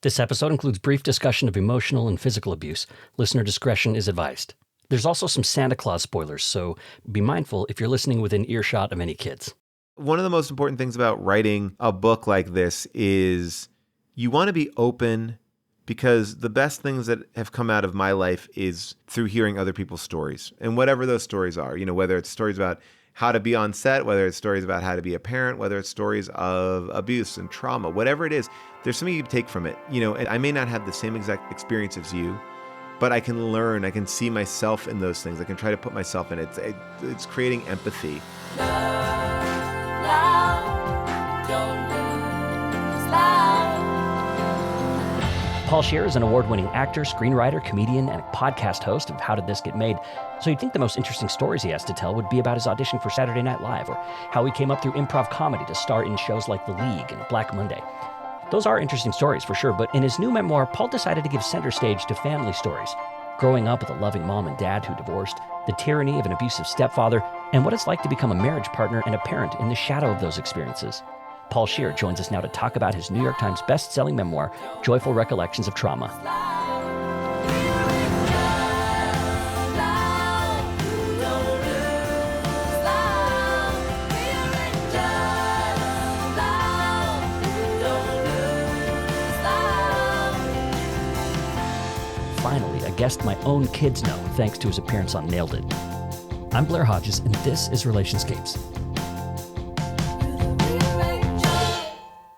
This episode includes brief discussion of emotional and physical abuse. Listener discretion is advised. There's also some Santa Claus spoilers, so be mindful if you're listening within earshot of any kids. One of the most important things about writing a book like this is you want to be open, because the best things that have come out of my life is through hearing other people's stories. And whatever those stories are, whether it's stories about how to be on set, whether it's stories about how to be a parent, whether it's stories of abuse and trauma, whatever it is, there's something you can take from it. And I may not have the same exact experience as you, but I can learn, I can see myself in those things. I can try to put myself in it. It's creating empathy. Paul Scheer is an award-winning actor, screenwriter, comedian, and podcast host of How Did This Get Made? So you'd think the most interesting stories he has to tell would be about his audition for Saturday Night Live, or how he came up through improv comedy to star in shows like The League and Black Monday. Those are interesting stories for sure, but in his new memoir, Paul decided to give center stage to family stories. Growing up with a loving mom and dad who divorced, the tyranny of an abusive stepfather, and what it's like to become a marriage partner and a parent in the shadow of those experiences. Paul Scheer joins us now to talk about his New York Times best-selling memoir, Joyful Recollections of Trauma. Finally, a guest my own kids know, thanks to his appearance on Nailed It. I'm Blair Hodges, and this is Relationscapes.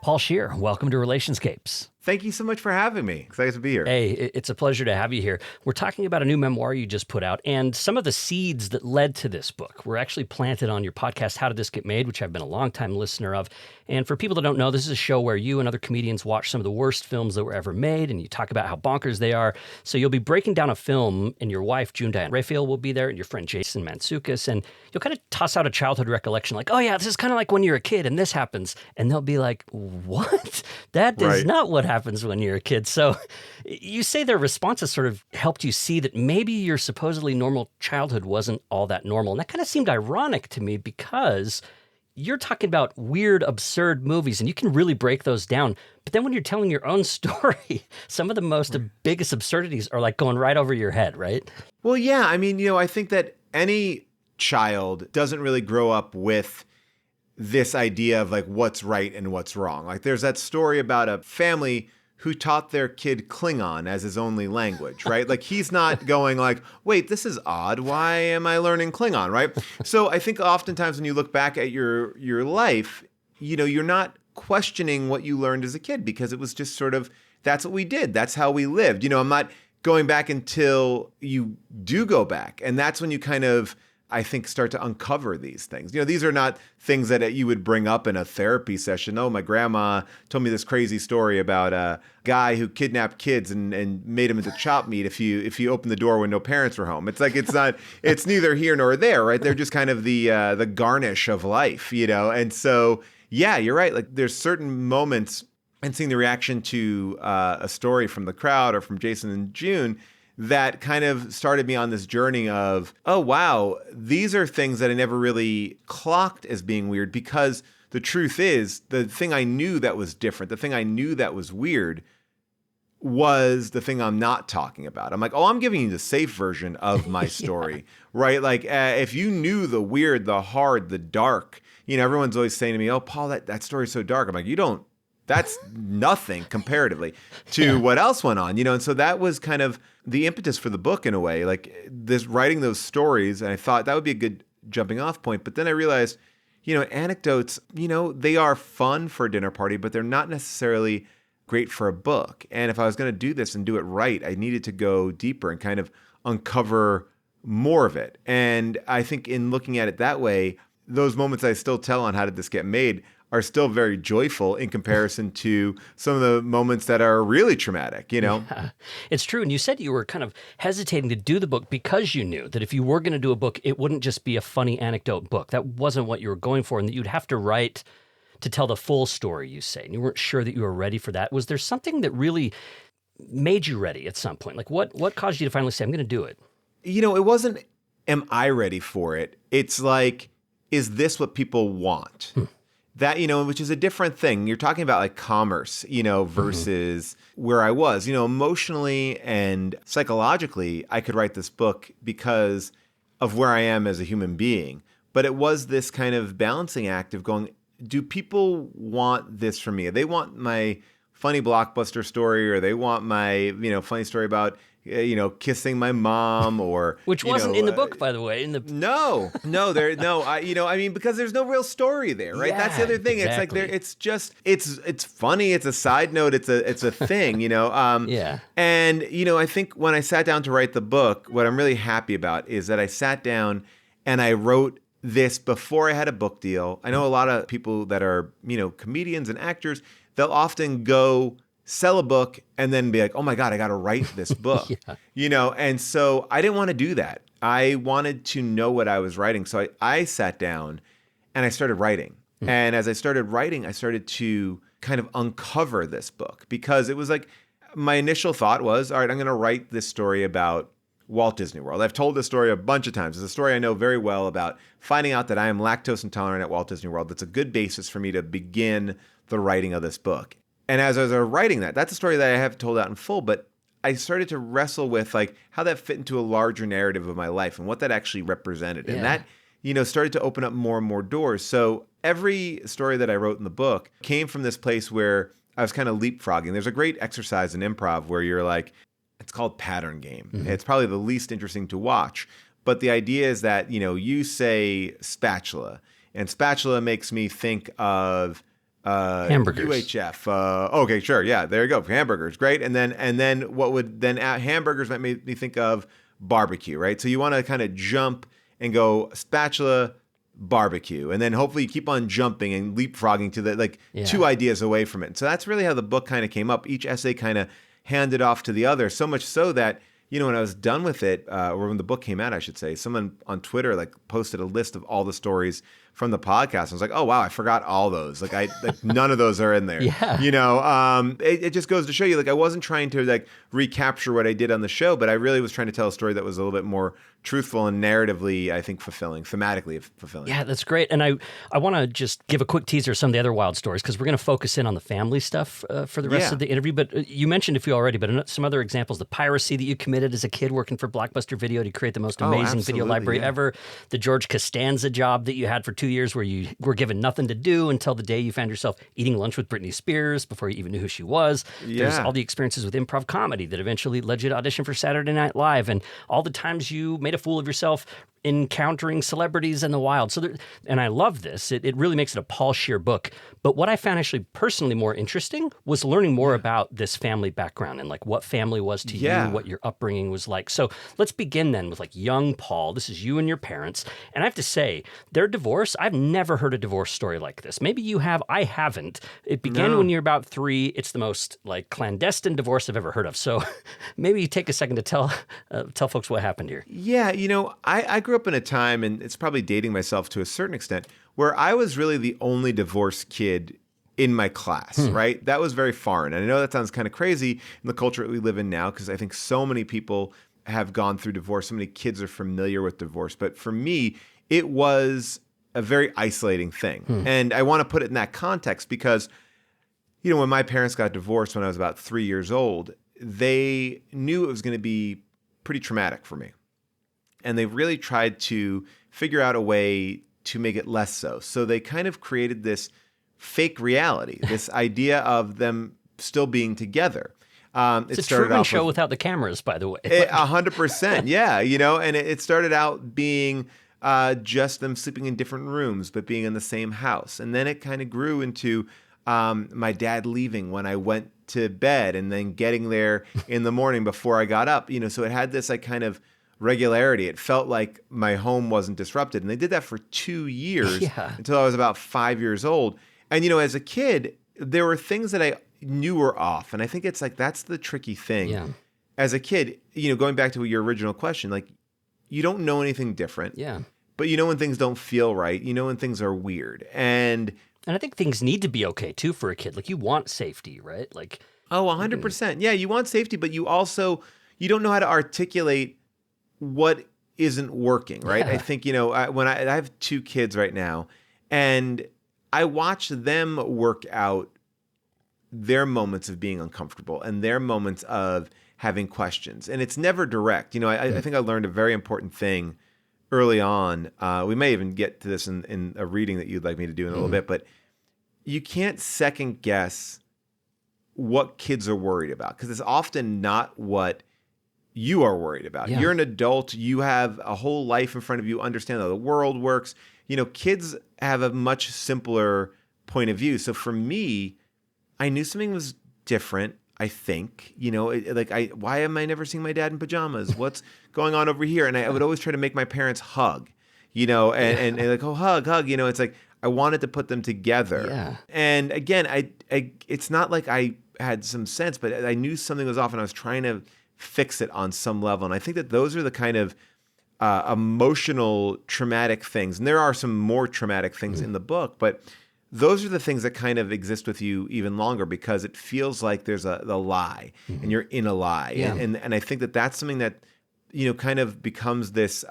Paul Scheer, welcome to Relationscapes. Thank you so much for having me. Excited to be here. Hey, it's a pleasure to have you here. We're talking about a new memoir you just put out, and some of the seeds that led to this book were actually planted on your podcast, How Did This Get Made?, which I've been a longtime listener of. And for people that don't know, this is a show where you and other comedians watch some of the worst films that were ever made, and you talk about how bonkers they are. So you'll be breaking down a film, and your wife, June Diane Raphael, will be there, and your friend Jason Mantzoukas, and you'll kind of toss out a childhood recollection like, oh yeah, this is kind of like when you're a kid, and this happens. And they'll be like, what? That is not what happens when you're a kid. So you say their responses sort of helped you see that maybe your supposedly normal childhood wasn't all that normal. And that kind of seemed ironic to me because you're talking about weird, absurd movies, and you can really break those down. But then when you're telling your own story, some of the most biggest absurdities are like going right over your head, right? Well, yeah. I mean, I think that any child doesn't really grow up with this idea of like what's right and what's wrong. Like there's that story about a family who taught their kid Klingon as his only language, right? Like he's not going like, wait, this is odd. Why am I learning Klingon, right? So I think oftentimes when you look back at your life, you're not questioning what you learned as a kid because it was just sort of, that's what we did. That's how we lived. I'm not going back until you do go back. And that's when you kind of, I think, start to uncover these things. These are not things that you would bring up in a therapy session. Oh, my grandma told me this crazy story about a guy who kidnapped kids and made them into chop meat if you open the door when no parents were home. It's like it's neither here nor there, right? They're just kind of the garnish of life, And so, yeah, you're right. Like there's certain moments, and seeing the reaction to a story from the crowd or from Jason and June, that kind of started me on this journey of, oh, wow, these are things that I never really clocked as being weird, because the truth is the thing I knew that was different, the thing I knew that was weird was the thing I'm not talking about. I'm like, oh, I'm giving you the safe version of my story, right? Like if you knew the weird, the hard, the dark, everyone's always saying to me, oh, Paul, that story's so dark. I'm like, that's nothing comparatively to what else went on, and so that was kind of the impetus for the book in a way, like this writing those stories. And I thought that would be a good jumping off point. But then I realized, anecdotes, they are fun for a dinner party, but they're not necessarily great for a book. And if I was going to do this and do it right, I needed to go deeper and kind of uncover more of it. And I think in looking at it that way, those moments I still tell on How Did This Get Made are still very joyful in comparison to some of the moments that are really traumatic, Yeah, it's true. And you said you were kind of hesitating to do the book because you knew that if you were going to do a book, it wouldn't just be a funny anecdote book. That wasn't what you were going for, and that you'd have to write to tell the full story, you say. And you weren't sure that you were ready for that. Was there something that really made you ready at some point? Like what caused you to finally say, I'm going to do it? It wasn't, am I ready for it? It's like, is this what people want? that, which is a different thing. You're talking about like commerce, versus where I was, emotionally and psychologically, I could write this book because of where I am as a human being. But it was this kind of balancing act of going, do people want this from me? They want my funny blockbuster story, or they want my, funny story about, kissing my mom, or which wasn't in the book, by the way. Because there's no real story there, right? Yeah, that's the other thing. exactly. It's funny. It's a side note. It's a thing, Yeah. And I think when I sat down to write the book, what I'm really happy about is that I sat down and I wrote this before I had a book deal. I know a lot of people that are, comedians and actors, they'll often go sell a book and then be like, oh my God, I got to write this book, And so I didn't want to do that. I wanted to know what I was writing. So I sat down and I started writing. And as I started writing, I started to kind of uncover this book, because it was like, my initial thought was, all right, I'm going to write this story about Walt Disney World. I've told this story a bunch of times. It's a story I know very well about finding out that I am lactose intolerant at Walt Disney World. That's a good basis for me to begin the writing of this book. And as I was writing that's a story that I have told out in full, but I started to wrestle with like how that fit into a larger narrative of my life and what that actually represented. Yeah. And that, started to open up more and more doors. So every story that I wrote in the book came from this place where I was kind of leapfrogging. There's a great exercise in improv where you're like, it's called pattern game. It's probably the least interesting to watch. But the idea is that, you say spatula, and spatula makes me think of hamburgers. UHF. Okay, sure. Yeah, there you go. Hamburgers. Great. And then what would then hamburgers might make me think of barbecue, right? So you want to kind of jump and go spatula, barbecue. And then hopefully you keep on jumping and leapfrogging to the two ideas away from it. And so that's really how the book kind of came up. Each essay kind of handed off to the other, so much so that, when I was done with it, or when the book came out, I should say, someone on Twitter posted a list of all the stories from the podcast. I was like, oh wow, I forgot all those. None of those are in there. Yeah. It just goes to show you, I wasn't trying to recapture what I did on the show, but I really was trying to tell a story that was a little bit more truthful and narratively, I think, fulfilling, thematically fulfilling. Yeah, that's great. And I want to just give a quick teaser of some of the other wild stories, because we're going to focus in on the family stuff for the rest of the interview. But you mentioned a few already, but some other examples: the piracy that you committed as a kid working for Blockbuster Video to create the most amazing video library ever, the George Costanza job that you had for 2 years where you were given nothing to do until the day you found yourself eating lunch with Britney Spears before you even knew who she was. There's all the experiences with improv comedy that eventually led you to audition for Saturday Night Live, and all the times you made a fool of yourself encountering celebrities in the wild. So, and I love this. It really makes it a Paul Scheer book. But what I found actually personally more interesting was learning more about this family background and what family was to you, what your upbringing was like. So let's begin then with young Paul. This is you and your parents. And I have to say, their divorce, I've never heard a divorce story like this. Maybe you have. I haven't. It began when you're about 3. It's the most clandestine divorce I've ever heard of. So maybe you take a second to tell folks what happened here. Yeah, I grew up in a time, and it's probably dating myself to a certain extent, where I was really the only divorced kid in my class, right? That was very foreign. And I know that sounds kind of crazy in the culture that we live in now, because I think so many people have gone through divorce. So many kids are familiar with divorce. But for me, it was a very isolating thing. And I want to put it in that context because, when my parents got divorced when I was about 3 years old, they knew it was going to be pretty traumatic for me. And they really tried to figure out a way to make it less so. So they kind of created this fake reality, this idea of them still being together. It's a Truman Show without the cameras, by the way. 100%, yeah. And it started out being just them sleeping in different rooms, but being in the same house. And then it kind of grew into my dad leaving when I went to bed and then getting there in the morning before I got up. So it had this kind of regularity. It felt like my home wasn't disrupted. And they did that for 2 years until I was about 5 years old. And, as a kid, there were things that I knew were off. And I think it's that's the tricky thing. Yeah. As a kid, going back to your original question, you don't know anything different. Yeah. But when things don't feel right, when things are weird. And I think things need to be okay too for a kid. You want safety, right? 100%. Yeah, you want safety, but you don't know how to articulate what isn't working, right? I think, when I have 2 kids right now, and I watch them work out their moments of being uncomfortable and their moments of having questions. And it's never direct. I think I learned a very important thing early on. We may even get to this in a reading that you'd like me to do in a little bit, but you can't second guess what kids are worried about, because it's often not what you are worried about. Yeah. You're an adult. You have a whole life in front of you. Understand how the world works. Kids have a much simpler point of view. So for me, I knew something was different. I think, why am I never seeing my dad in pajamas? What's going on over here? And I would always try to make my parents hug, and like, oh, hug. It's like I wanted to put them together. Yeah. And again, it's not like I had some sense, but I knew something was off, and I was trying to fix it on some level. And I think that those are the kind of emotional, traumatic things. And there are some more traumatic things in the book, but those are the things that kind of exist with you even longer, because it feels like there's a lie and you're in a lie. Yeah. And I think that that's something that, kind of becomes this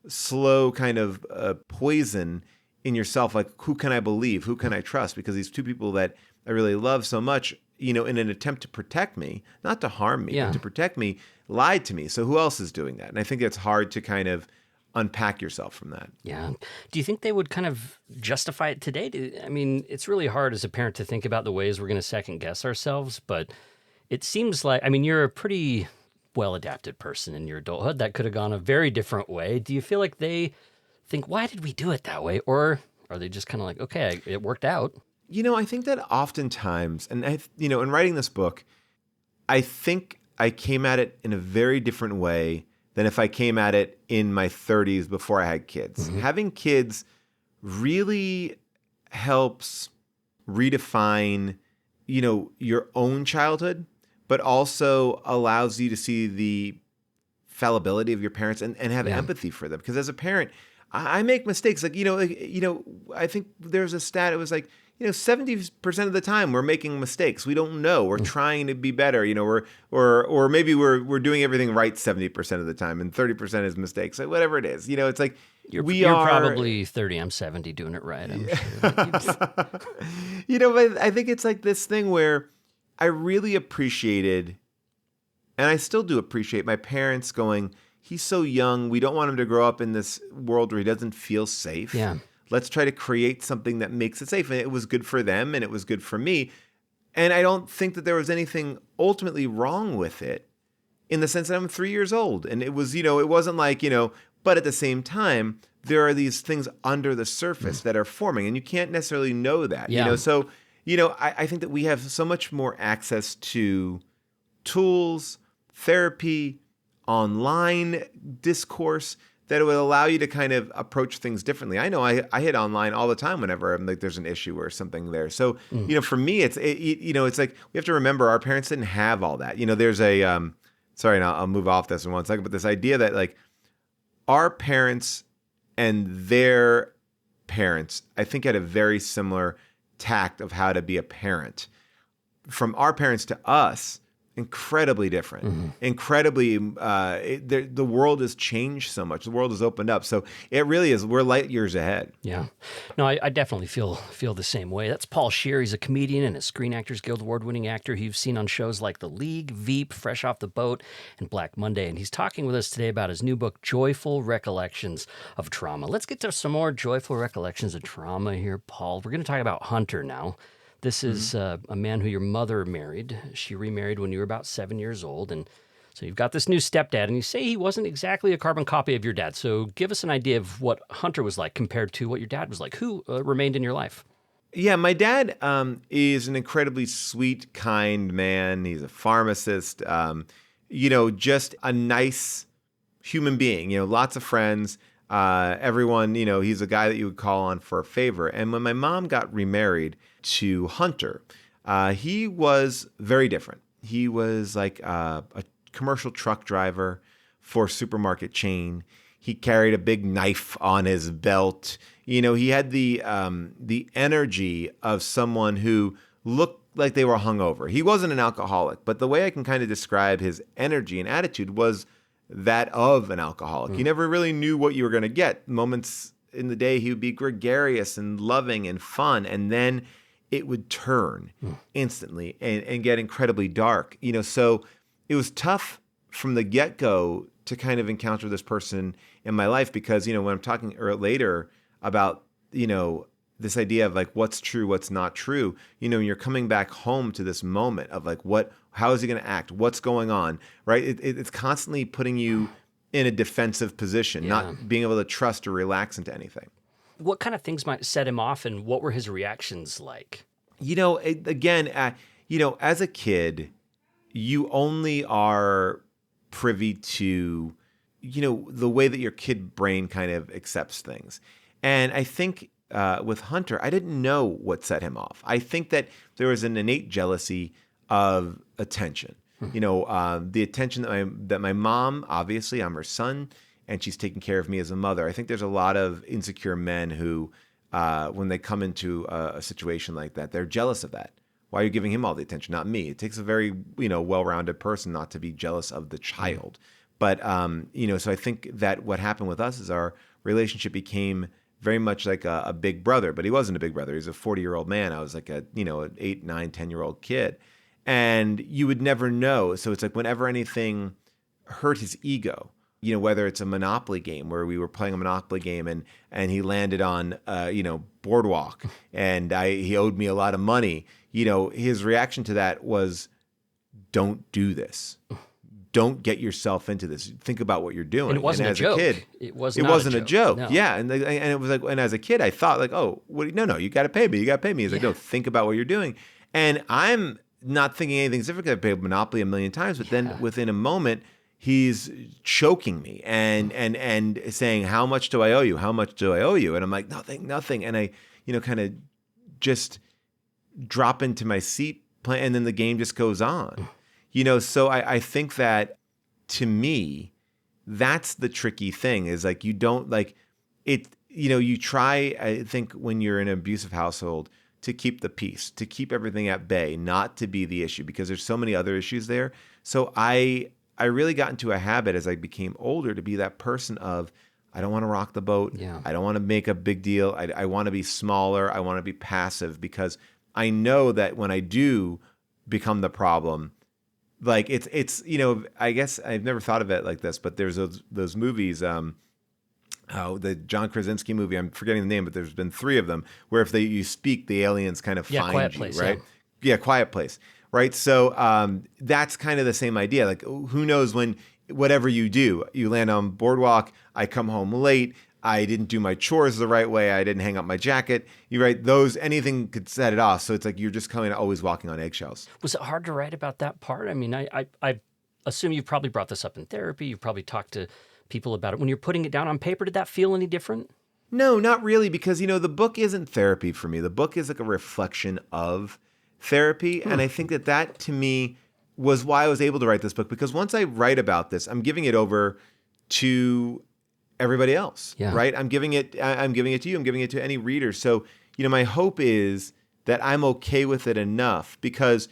slow kind of poison in yourself. Like, who can I believe? Who can I trust? Because these two people that I really love so much, in an attempt to protect me, not to harm me, but to protect me, lied to me. So who else is doing that? And I think it's hard to kind of unpack yourself from that. Yeah. Do you think they would kind of justify it today? It's really hard as a parent to think about the ways we're going to second guess ourselves, but it seems like, you're a pretty well-adapted person in your adulthood. That could have gone a very different way. Do you feel like they think, why did we do it that way? Or are they just kind of like, okay, it worked out? I think that oftentimes, and in writing this book, I think I came at it in a very different way than if I came at it in my 30s before I had kids. Having kids really helps redefine, your own childhood, but also allows you to see the fallibility of your parents and have empathy for them. Because as a parent, I make mistakes. I think there's a stat. It was like, 70% of the time we're making mistakes. We don't know. We're trying to be better, or maybe we're doing everything right 70% of the time, and 30% is mistakes. Like, whatever it is, it's like you're are probably 30. I'm 70 doing it right. I'm sure. But I think it's like this thing where I really appreciated, and I still do appreciate, my parents going, he's so young. We don't want him to grow up in this world where he doesn't feel safe. Yeah. Let's try to create something that makes it safe. And it was good for them, and it was good for me. And I don't think that there was anything ultimately wrong with it, in the sense that I'm 3 years old. And it was, it wasn't like, but at the same time, there are these things under the surface that are forming, and you can't necessarily know that. Yeah. So, I think that we have so much more access to tools, therapy, online discourse, that it would allow you to kind of approach things differently. I know I hit online all the time whenever I'm like, there's an issue or something there. So, for me, it's like we have to remember our parents didn't have all that. There's a, sorry, and I'll move off this in 1 second, but this idea that like our parents and their parents, I think, had a very similar tact of how to be a parent. From our parents to us, incredibly different. Incredibly, the world has changed so much. The world has opened up. So it really is, we're light years ahead. Yeah. No, I definitely feel the same way. That's Paul Scheer. He's a comedian and a Screen Actors Guild Award-winning actor who you've seen on shows like The League, Veep, Fresh Off the Boat, and Black Monday. And he's talking with us today about his new book, Joyful Recollections of Trauma. Let's get to some more joyful recollections of trauma here, Paul. We're going to talk about Hunter now. This is a man who your mother married. She remarried when you were about 7 years old. And so you've got this new stepdad, and you say he wasn't exactly a carbon copy of your dad. So give us an idea of what Hunter was like compared to what your dad was like. Who remained in your life? Yeah, my dad is an incredibly sweet, kind man. He's a pharmacist, just a nice human being, lots of friends. Everyone, he's a guy that you would call on for a favor. And when my mom got remarried to Hunter, he was very different. He was like a commercial truck driver for a supermarket chain. He carried a big knife on his belt. He had the energy of someone who looked like they were hungover. He wasn't an alcoholic, but the way I can kind of describe his energy and attitude was that of an alcoholic. You never really knew what you were going to get. Moments in the day he would be gregarious and loving and fun, and then it would turn instantly and get incredibly dark. So it was tough from the get-go to kind of encounter this person in my life because, when I'm talking later about, this idea of like what's true, what's not true, when you're coming back home to this moment of like how is he going to act? What's going on, right? It's constantly putting you in a defensive position, not being able to trust or relax into anything. What kind of things might set him off, and what were his reactions like? Again, as a kid, you only are privy to, the way that your kid brain kind of accepts things. And I think with Hunter, I didn't know what set him off. I think that there was an innate jealousy of attention. The attention that my mom, obviously, I'm her son, and she's taking care of me as a mother. I think there's a lot of insecure men who, when they come into a situation like that, they're jealous of that. Why are you giving him all the attention, not me? It takes a very, well-rounded person not to be jealous of the child. But, so I think that what happened with us is our relationship became very much like a big brother, but he wasn't a big brother. He was a 40-year-old man. I was like an 8, 9, 10-year-old kid. And you would never know. So it's like whenever anything hurt his ego, whether it's a Monopoly game where we were playing a Monopoly game and he landed on, Boardwalk and he owed me a lot of money, his reaction to that was, don't do this. Don't get yourself into this. Think about what you're doing. And it wasn't a joke. It wasn't a joke. No. Yeah. And it was like, and as a kid, I thought like, oh, no, you got to pay me. You got to pay me. He's like, no, think about what you're doing. And I'm not thinking anything's different. I've played Monopoly a million times, but then within a moment, he's choking me and saying, how much do I owe you? How much do I owe you? And I'm like, nothing. And I, kind of just drop into my seat, and then the game just goes on. So I think that to me, that's the tricky thing is like, you don't like it, you try, I think when you're in an abusive household to keep the peace, to keep everything at bay, not to be the issue because there's so many other issues there. So I really got into a habit as I became older to be that person of, I don't want to rock the boat. Yeah. I don't want to make a big deal. I want to be smaller. I want to be passive because I know that when I do become the problem, like it's I guess I've never thought of it like this, but there's those movies, the John Krasinski movie, I'm forgetting the name, but there's been 3 of them where if you speak, the aliens kind of find Quiet you, Place, right? Yeah, Quiet Place, right? So that's kind of the same idea. Like who knows when whatever you do, you land on Boardwalk, I come home late, I didn't do my chores the right way, I didn't hang up my jacket. You right, anything could set it off. So it's like you're just kind of always walking on eggshells. Was it hard to write about that part? I mean, I assume you've probably brought this up in therapy. You've probably talked to people about it. When you're putting it down on paper, did that feel any different? No, not really, because, the book isn't therapy for me. The book is like a reflection of therapy. And I think that to me was why I was able to write this book, because once I write about this, I'm giving it over to everybody else, right? I'm giving it to you. I'm giving it to any reader. So, my hope is that I'm okay with it enough because,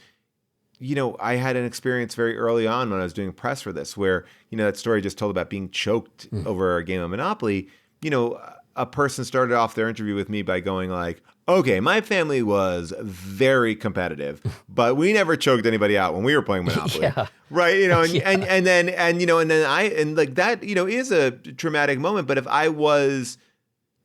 I had an experience very early on when I was doing press for this where, that story I just told about being choked over a game of Monopoly, a person started off their interview with me by going like, okay, my family was very competitive, but we never choked anybody out when we were playing Monopoly. Right. And then that, is a traumatic moment. But if I was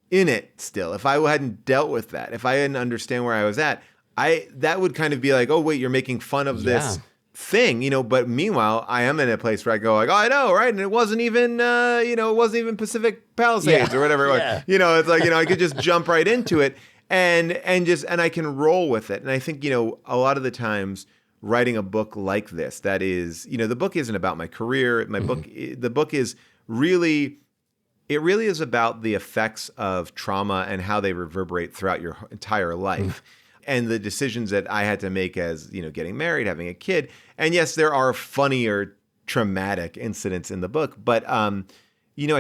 in it still, if I hadn't dealt with that, if I didn't understand where I was at, that would kind of be like, oh, wait, you're making fun of this thing, but meanwhile, I am in a place where I go like, oh, I know, right? And it wasn't even, it wasn't even Pacific Palisades or whatever. It's like, I could just jump right into it and I can roll with it. And I think, a lot of the times writing a book like this, that is, the book isn't about my career. The book is really, it really is about the effects of trauma and how they reverberate throughout your entire life. And the decisions that I had to make as, getting married, having a kid. And yes, there are funnier traumatic incidents in the book. But, I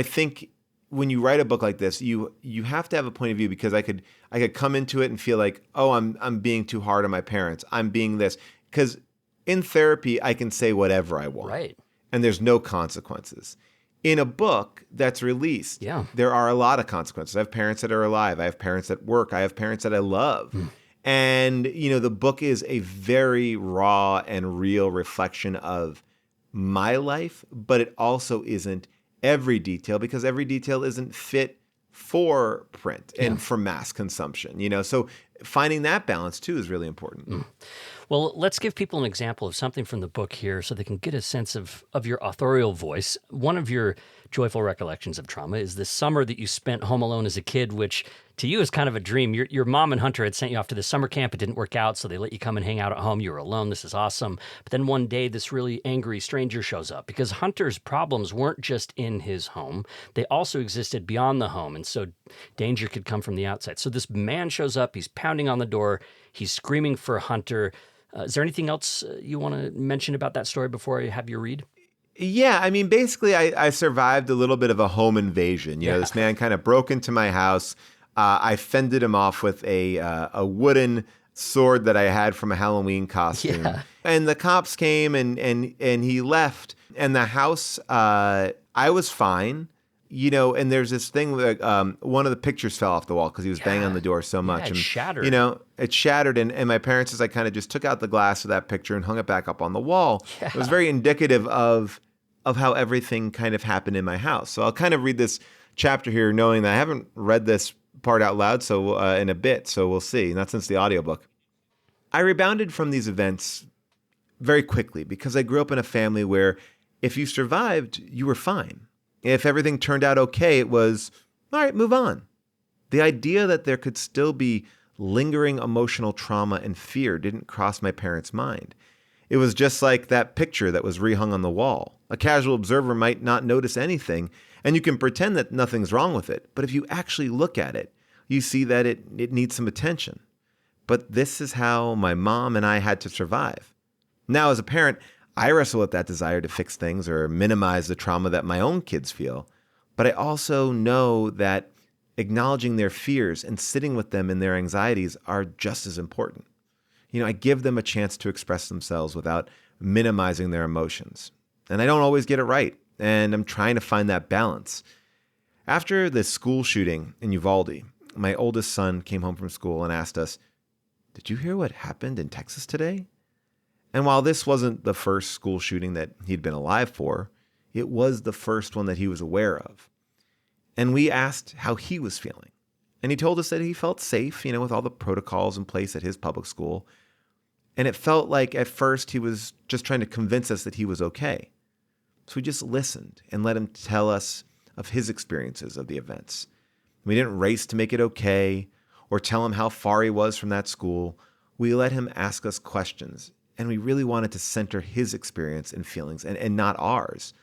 think when you write a book like this, you have to have a point of view, because I could come into it and feel like, oh, I'm being too hard on my parents. I'm being this. Because in therapy, I can say whatever I want. Right. And there's no consequences. In a book that's released, Yeah. there are a lot of consequences. I have parents that are alive. I have parents at work. I have parents that I love. And, the book is a very raw and real reflection of my life, but it also isn't every detail because every detail isn't fit for print and for mass consumption, So finding that balance too is really important. Well, let's give people an example of something from the book here so they can get a sense of your authorial voice. One of your joyful recollections of trauma is this summer that you spent home alone as a kid, which to you is kind of a dream. Your mom and Hunter had sent you off to this summer camp. It didn't work out, so they let you come and hang out at home. You were alone. This is awesome. But then one day, this really angry stranger shows up because Hunter's problems weren't just in his home. They also existed beyond the home, and so danger could come from the outside. So this man shows up. He's pounding on the door. He's screaming for Hunter. Is there anything else you want to mention about that story before I have you read? Yeah, I mean, basically, I survived a little bit of a home invasion. This man kind of broke into my house. I fended him off with a wooden sword that I had from a Halloween costume. Yeah. And the cops came and he left. And the house, I was fine. And there's this thing like one of the pictures fell off the wall because he was banging on the door so much. It and shattered. It shattered. And my parents, as I kind of just took out the glass of that picture and hung it back up on the wall. Yeah. It was very indicative of how everything kind of happened in my house. So I'll kind of read this chapter here, knowing that I haven't read this part out loud in a bit. So we'll see. Not since the audiobook. I rebounded from these events very quickly because I grew up in a family where if you survived, you were fine. If everything turned out okay, it was, all right, move on. The idea that there could still be lingering emotional trauma and fear didn't cross my parents' mind. It was just like that picture that was rehung on the wall. A casual observer might not notice anything, and you can pretend that nothing's wrong with it. But if you actually look at it, you see that it needs some attention. But this is how my mom and I had to survive. Now, as a parent, I wrestle with that desire to fix things or minimize the trauma that my own kids feel. But I also know that acknowledging their fears and sitting with them in their anxieties are just as important. I give them a chance to express themselves without minimizing their emotions. And I don't always get it right, and I'm trying to find that balance. After the school shooting in Uvalde, my oldest son came home from school and asked us, "Did you hear what happened in Texas today?" And while this wasn't the first school shooting that he'd been alive for, it was the first one that he was aware of. And we asked how he was feeling. And he told us that he felt safe, with all the protocols in place at his public school. And it felt like at first he was just trying to convince us that he was okay. So we just listened and let him tell us of his experiences of the events. We didn't race to make it okay or tell him how far he was from that school. We let him ask us questions. And we really wanted to center his experience and feelings and not ours,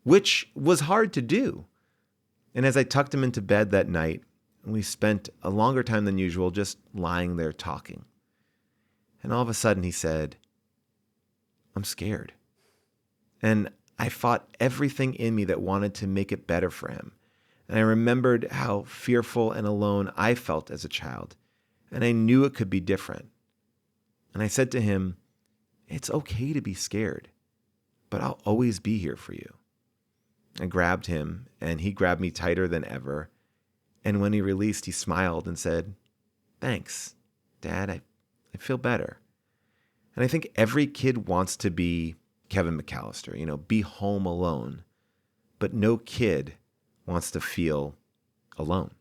which was hard to do. And as I tucked him into bed that night, we spent a longer time than usual just lying there talking. And all of a sudden he said, "I'm scared." And I fought everything in me that wanted to make it better for him. And I remembered how fearful and alone I felt as a child. And I knew it could be different. And I said to him, "It's okay to be scared, but I'll always be here for you." I grabbed him, and he grabbed me tighter than ever. And when he released, he smiled and said, "Thanks, Dad, I feel better." And I think every kid wants to be Kevin McAllister, be home alone. But no kid wants to feel alone.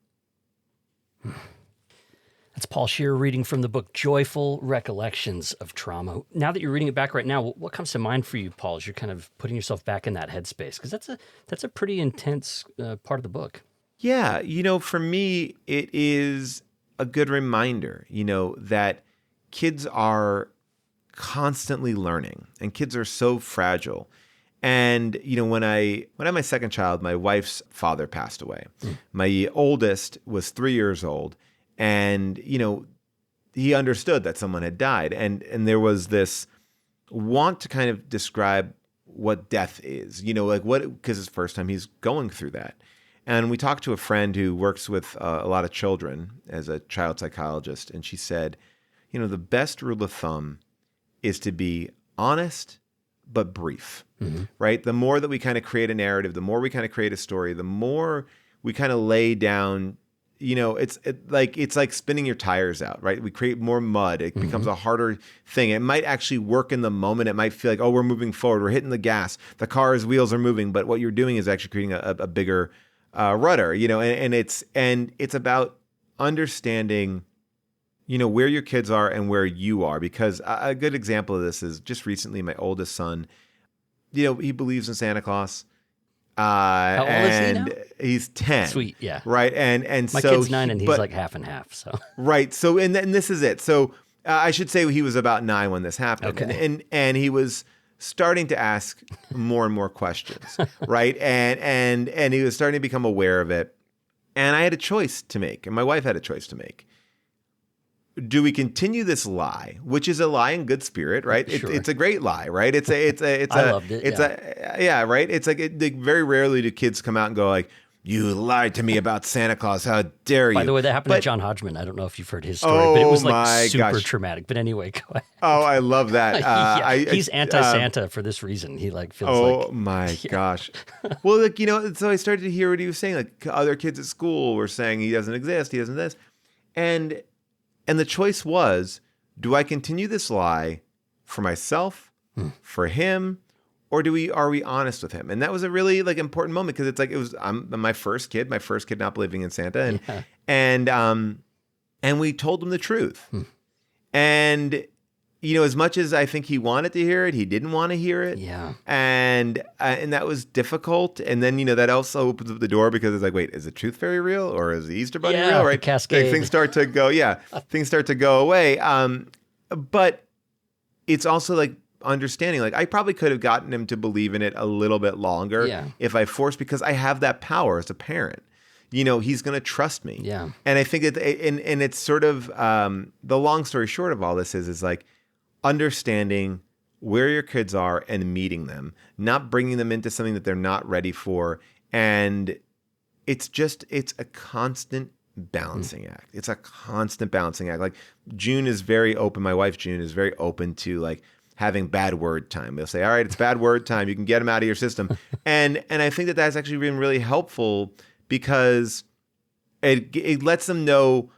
That's Paul Scheer reading from the book Joyful Recollections of Trauma. Now that you're reading it back right now, what comes to mind for you, Paul, as you're kind of putting yourself back in that headspace? Because that's a pretty intense part of the book. Yeah, for me, it is a good reminder, that kids are constantly learning and kids are so fragile. And, when I had my second child, my wife's father passed away. My oldest was 3 years old. And, he understood that someone had died. And there was this want to kind of describe what death is, because it's the first time he's going through that. And we talked to a friend who works with a lot of children as a child psychologist. And she said, the best rule of thumb is to be honest, but brief, right? The more that we kind of create a narrative, the more we kind of create a story, the more we kind of lay down, it's like spinning your tires out, right? We create more mud. It becomes a harder thing. It might actually work in the moment. It might feel like, oh, we're moving forward. We're hitting the gas. The car's wheels are moving. But what you're doing is actually creating a bigger rudder, and it's about understanding, where your kids are and where you are. Because a good example of this is just recently, my oldest son, he believes in Santa Claus. How old is he now? He's 10. Sweet, yeah. Right, and My so kid's 9, and he's like half and half. So right, so and this is it. So I should say he was about 9 when this happened, okay. and he was starting to ask more and more questions, right, and he was starting to become aware of it, and I had a choice to make, and my wife had a choice to make. Do we continue this lie, which is a lie in good spirit, right? Sure. It's a great lie, right? I loved it. Right? It's like very rarely do kids come out and go like, "You lied to me about Santa Claus. How dare you?" By the way, that happened to John Hodgman. I don't know if you've heard his story, but it was like super traumatic. But anyway, go ahead. Oh, I love that. He's anti-Santa for this reason. He feels oh my gosh. Well, so I started to hear what he was saying. Like other kids at school were saying he doesn't exist. He doesn't this, and the choice was, do I continue this lie for myself, for him, or are we honest with him? And that was a really important moment, because it's like I'm my first kid not believing in Santa, and we told him the truth. And as much as I think he wanted to hear it, he didn't want to hear it. Yeah. And that was difficult. And then, that also opens up the door, because it's like, wait, is the tooth fairy real, or is the Easter Bunny real? Right. Cascade. Things start to go, things start to go away. But it's also like understanding, I probably could have gotten him to believe in it a little bit longer if I forced, because I have that power as a parent. He's going to trust me. Yeah. And I think that, and it's sort of, the long story short of all this is like, understanding where your kids are and meeting them, not bringing them into something that they're not ready for. And it's a constant balancing act. It's a constant balancing act. Like June is very open. My wife, June, is very open to having bad word time. They'll say, all right, it's bad word time. You can get them out of your system. And I think that that's actually been really helpful, because it lets them know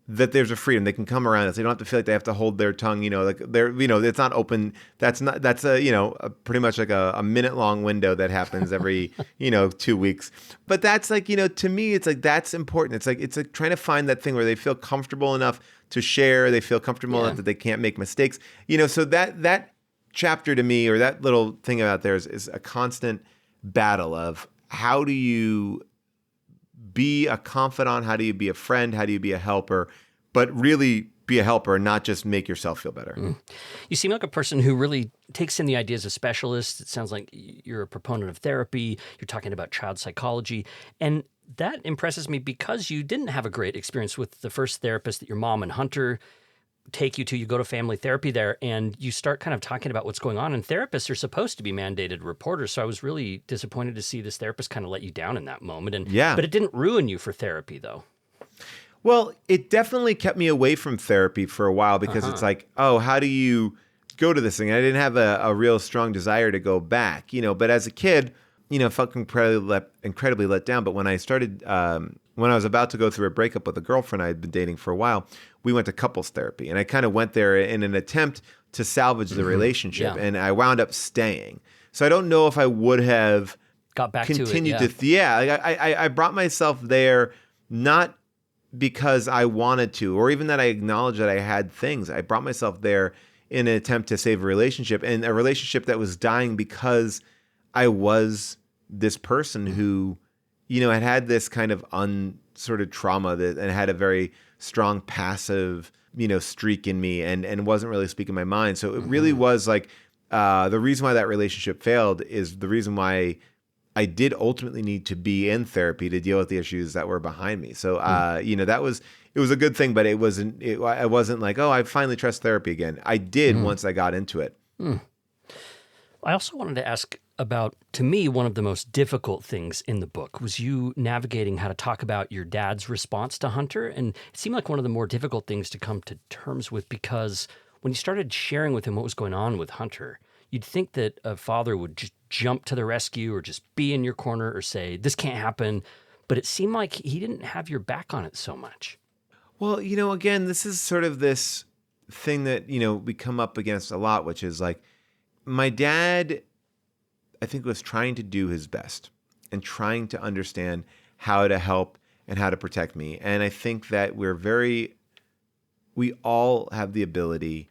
that there's a freedom. They can come around us. They don't have to feel like they have to hold their tongue, it's not open. That's a pretty much like a minute long window that happens every, 2 weeks. But that's to me, it's like, that's important. It's like trying to find that thing where they feel comfortable enough to share. They feel comfortable enough that they can't make mistakes, so that chapter to me, or that little thing out there is a constant battle of how do you be a confidant? How do you be a friend? How do you be a helper? But really be a helper and not just make yourself feel better. You seem like a person who really takes in the ideas of specialists. It sounds like you're a proponent of therapy. You're talking about child psychology. And that impresses me, because you didn't have a great experience with the first therapist that your mom and Hunter take you to. You go to family therapy there, and you start kind of talking about what's going on. And therapists are supposed to be mandated reporters. So I was really disappointed to see this therapist kind of let you down in that moment. But it didn't ruin you for therapy, though. Well, it definitely kept me away from therapy for a while, because it's like, oh, how do you go to this thing? I didn't have a real strong desire to go back, but as a kid, I felt incredibly let down. But when I started, when I was about to go through a breakup with a girlfriend I had been dating for a while, we went to couples therapy, and I kind of went there in an attempt to salvage the relationship, and I wound up staying. So I don't know if I would have got back continued to it. I brought myself there, not because I wanted to, or even that I acknowledged that I had things. I brought myself there in an attempt to save a relationship, and a relationship that was dying because I was this person who, had this kind of unsorted trauma and had a very strong passive, streak in me, and wasn't really speaking my mind. So it really was like, the reason why that relationship failed is the reason why I did ultimately need to be in therapy to deal with the issues that were behind me. So, it was a good thing, but I wasn't like, oh, I finally trust therapy again. I did once I got into it. I also wanted to ask about, to me, one of the most difficult things in the book was you navigating how to talk about your dad's response to Hunter. And it seemed like one of the more difficult things to come to terms with, because when you started sharing with him what was going on with Hunter, you'd think that a father would just jump to the rescue or just be in your corner or say, this can't happen. But it seemed like he didn't have your back on it so much. Well, again, this is sort of this thing that, we come up against a lot, which is like my dad, I think, was trying to do his best and trying to understand how to help and how to protect me. And I think that we all have the ability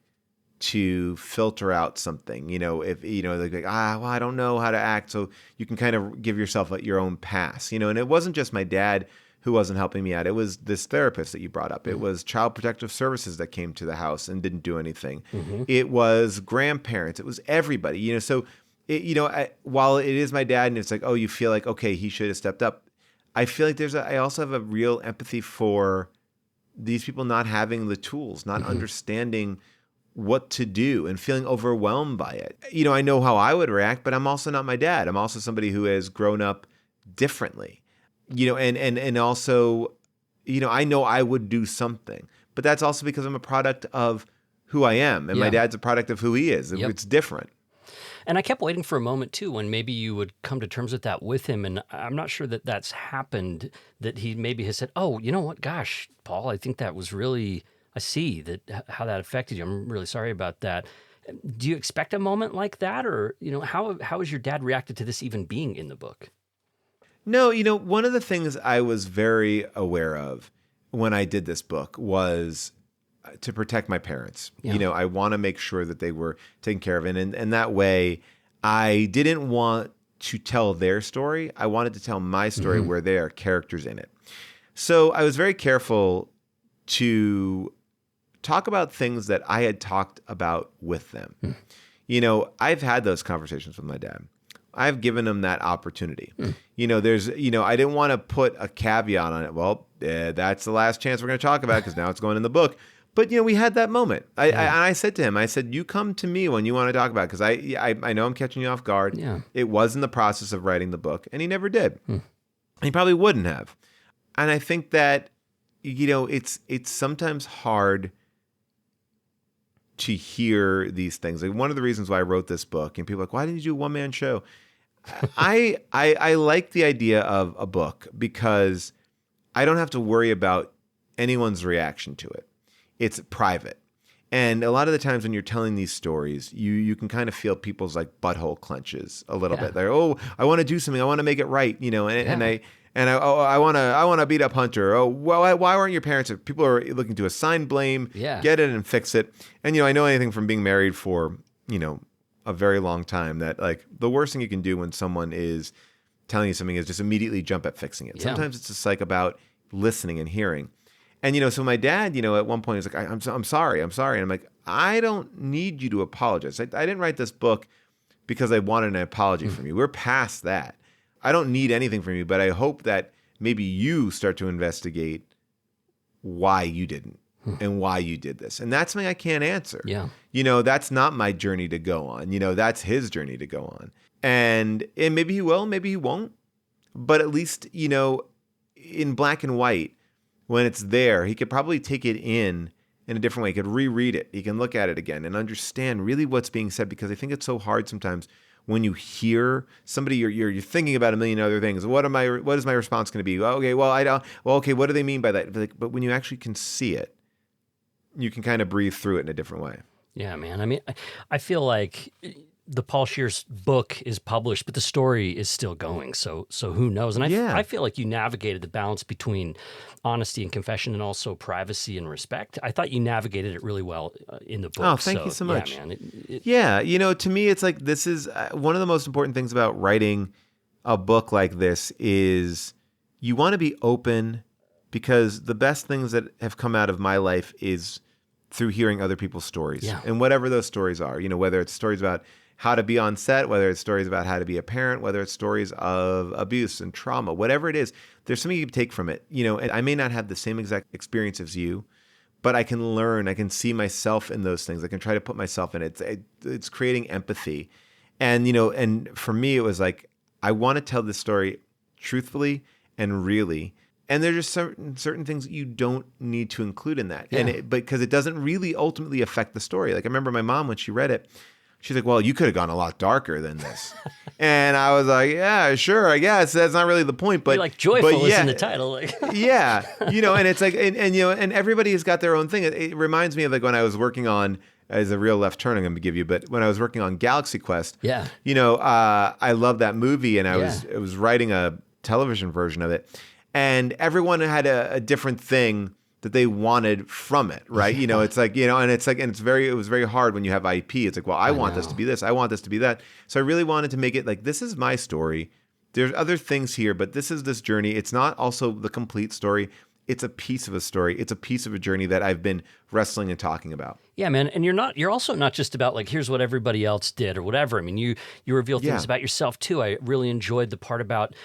to filter out something, if, like, well, I don't know how to act. So you can kind of give yourself your own pass, and it wasn't just my dad who wasn't helping me out. It was this therapist that you brought up. It was Child Protective Services that came to the house and didn't do anything. It was grandparents. It was everybody, so while it is my dad and it's like, oh, you feel like, okay, he should have stepped up. I feel like I also have a real empathy for these people not having the tools, not understanding what to do and feeling overwhelmed by it. I know how I would react, but I'm also not my dad. I'm also somebody who has grown up differently, and also, I know I would do something, but that's also because I'm a product of who I am. And my dad's a product of who he is. Yep. It's different. And I kept waiting for a moment, too, when maybe you would come to terms with that with him. And I'm not sure that that's happened, that he maybe has said, oh, you know what? Gosh, Paul, I think that was really, I see how that affected you. I'm really sorry about that. Do you expect a moment like that? Or, how has your dad reacted to this even being in the book? No, one of the things I was very aware of when I did this book was to protect my parents. Yeah. I want to make sure that they were taken care of. And that way, I didn't want to tell their story. I wanted to tell my story where there are characters in it. So I was very careful to talk about things that I had talked about with them. I've had those conversations with my dad. I've given him that opportunity. There's, I didn't want to put a caveat on it. Well, that's the last chance we're going to talk about because now it's going in the book. But, we had that moment. I said to him, I said, you come to me when you want to talk about it because I know I'm catching you off guard. Yeah. It was in the process of writing the book, and he never did. He probably wouldn't have. And I think that, it's sometimes hard to hear these things. Like one of the reasons why I wrote this book, and people are like, why didn't you do a one-man show? I like the idea of a book because I don't have to worry about anyone's reaction to it. It's private. And a lot of the times when you're telling these stories, you can kind of feel people's like butthole clenches a little bit. They're, oh, I want to do something. I want to make it right. I want to beat up Hunter. Oh, well, why weren't your parents? People are looking to assign blame, get it and fix it. And, I know anything from being married for, a very long time that like the worst thing you can do when someone is telling you something is just immediately jump at fixing it. Sometimes it's just like about listening and hearing. And, so my dad, at one point was like, I'm sorry. And I'm like, I don't need you to apologize. I didn't write this book because I wanted an apology from you. We're past that. I don't need anything from you, but I hope that maybe you start to investigate why you didn't and why you did this. And that's something I can't answer. Yeah. That's not my journey to go on. That's his journey to go on. And maybe he will, maybe he won't. But at least, in black and white, when it's there, he could probably take it in a different way. He could reread it. He can look at it again and understand really what's being said, because I think it's so hard sometimes when you hear somebody, you're thinking about a million other things. What is my response going to be? Okay, well, okay, what do they mean by that? But when you actually can see it, you can kind of breathe through it in a different way. Yeah, man. I mean, I feel like the Paul Scheer's book is published, but the story is still going. So who knows? And I feel like you navigated the balance between honesty and confession and also privacy and respect. I thought you navigated it really well in the book. Oh, thank you so much. Yeah, man. To me, it's like this is one of the most important things about writing a book like this is you want to be open, because the best things that have come out of my life is through hearing other people's stories. Yeah. And whatever those stories are, whether it's stories about how to be on set, whether it's stories about how to be a parent, whether it's stories of abuse and trauma, whatever it is, there's something you can take from it. And I may not have the same exact experience as you, but I can learn, I can see myself in those things. I can try to put myself in it. It's creating empathy. And, and for me, it was like, I want to tell this story truthfully and really. And there's just certain things that you don't need to include in that. Yeah. Because it doesn't really ultimately affect the story. Like I remember my mom, when she read it, She's like, well, you could have gone a lot darker than this. And I was like, yeah, sure, I guess. That's not really the point. But You're like, joyful but is in the title. Like. yeah. And it's like, and everybody has got their own thing. It reminds me of like when I was working on, as a real left turn I'm going to give you, but when I was working on Galaxy Quest, yeah, I love that movie, and I was writing a television version of it, and everyone had a different thing that they wanted from it, right? It's like, and it's like, and it was very hard when you have IP. It's like, well, I want this to be this, I want this to be that. So I really wanted to make it like, this is my story. There's other things here, but this is this journey. It's not also the complete story. It's a piece of a story. It's a piece of a journey that I've been wrestling and talking about. Yeah, man. And you're also not just about like, here's what everybody else did or whatever. I mean, you reveal things about yourself too. I really enjoyed the part about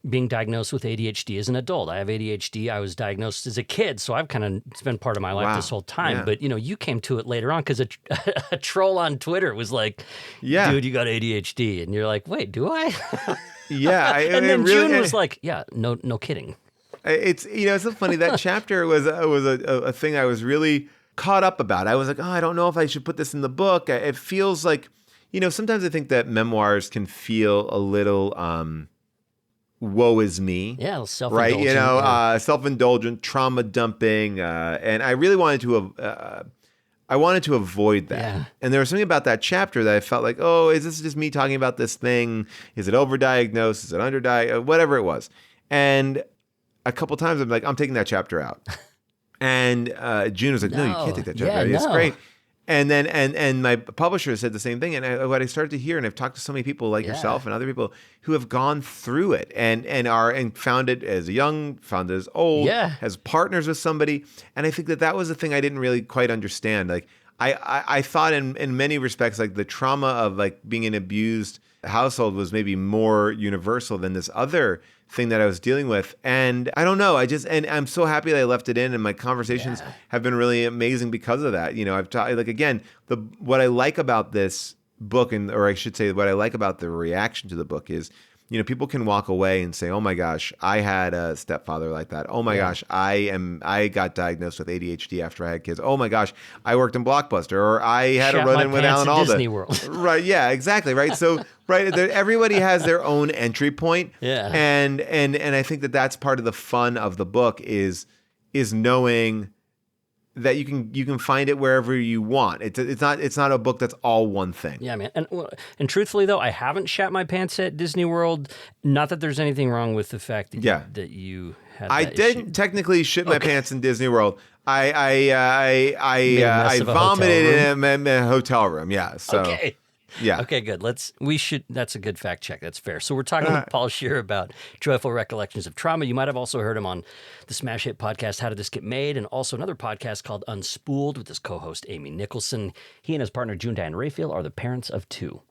being diagnosed with ADHD as an adult. I have ADHD. I was diagnosed as a kid, so I've kind of spent part of my life this whole time. Yeah. But, you came to it later on because a troll on Twitter was like, dude, you got ADHD. And you're like, wait, do I? Yeah. And then June was like, yeah, no kidding. It's, it's so funny. That chapter was a thing I was really caught up about. I was like, I don't know if I should put this in the book. It feels like, sometimes I think that memoirs can feel a little, woe is me. Yeah, self-indulgent. Right? Self-indulgent, trauma dumping. And I really wanted to avoid that. Yeah. And there was something about that chapter that I felt like, is this just me talking about this thing? Is it overdiagnosed? Is it underdiagnosed? Whatever it was. And a couple times I'm like, I'm taking that chapter out. And June was like, no, you can't take that chapter out. It's great. And then and my publisher said the same thing. And what I started to hear, and I've talked to so many people like yourself and other people who have gone through it and found it as young, found it as old, as partners with somebody. And I think that was the thing I didn't really quite understand. Like I thought in many respects, like the trauma of like being an abused household was maybe more universal than this other thing that I was dealing with. And I don't know, and I'm so happy that I left it in, and my conversations have been really amazing because of that. I've taught, like, again, what I like about this book, or I should say what I like about the reaction to the book is, people can walk away and say, oh my gosh, I had a stepfather like that. Oh my gosh, I got diagnosed with ADHD after I had kids. Oh my gosh, I worked in Blockbuster, or I had a run-in with Alan Alda. Disney World. Right, yeah, exactly, right? So, everybody has their own entry point. Yeah. And I think that's part of the fun of the book is knowing that you can find it wherever you want. It's not a book that's all one thing. Yeah, man. And truthfully though, I haven't shat my pants at Disney World. Not that there's anything wrong with the fact that you had. I didn't technically shit my pants in Disney World. I vomited in a hotel room. Yeah. So. Okay. Yeah. Okay, good. That's a good fact check. That's fair. So we're talking with Paul Scheer about Joyful Recollections of Trauma. You might have also heard him on the smash hit podcast, How Did This Get Made? And also another podcast called Unspooled with his co-host, Amy Nicholson. He and his partner, June Diane Raphael, are the parents of two.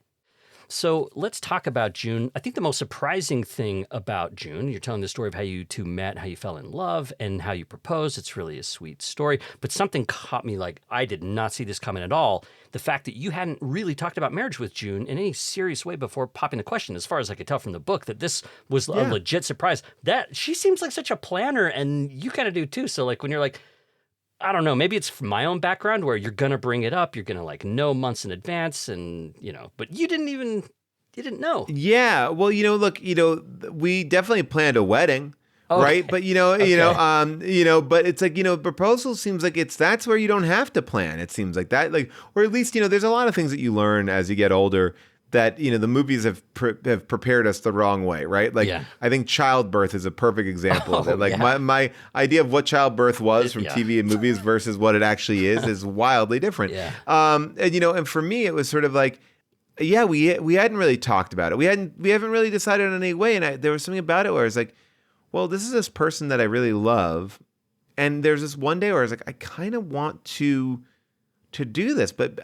So let's talk about June. I think the most surprising thing about June, you're telling the story of how you two met, how you fell in love, and how you proposed. It's really a sweet story. But something caught me, like I did not see this coming at all. The fact that you hadn't really talked about marriage with June in any serious way before popping the question, as far as I could tell from the book, that this was a legit surprise. That she seems like such a planner, and you kind of do too. So like when you're like, I don't know, maybe it's from my own background where you're going to bring it up. You're going to like know months in advance and, but you didn't know. Yeah. Well, look, we definitely planned a wedding, right? But, but it's like, proposal seems like that's where you don't have to plan. It seems like that, like, or at least, there's a lot of things that you learn as you get older that, the movies have prepared us the wrong way, right? Like, I think childbirth is a perfect example of it. Like, my idea of what childbirth was from TV and movies versus what it actually is wildly different. Yeah. And for me, it was sort of like, we hadn't really talked about it. We haven't really decided on any way. And there was something about it where I was like, well, this is this person that I really love. And there's this one day where I was like, I kind of want to do this, but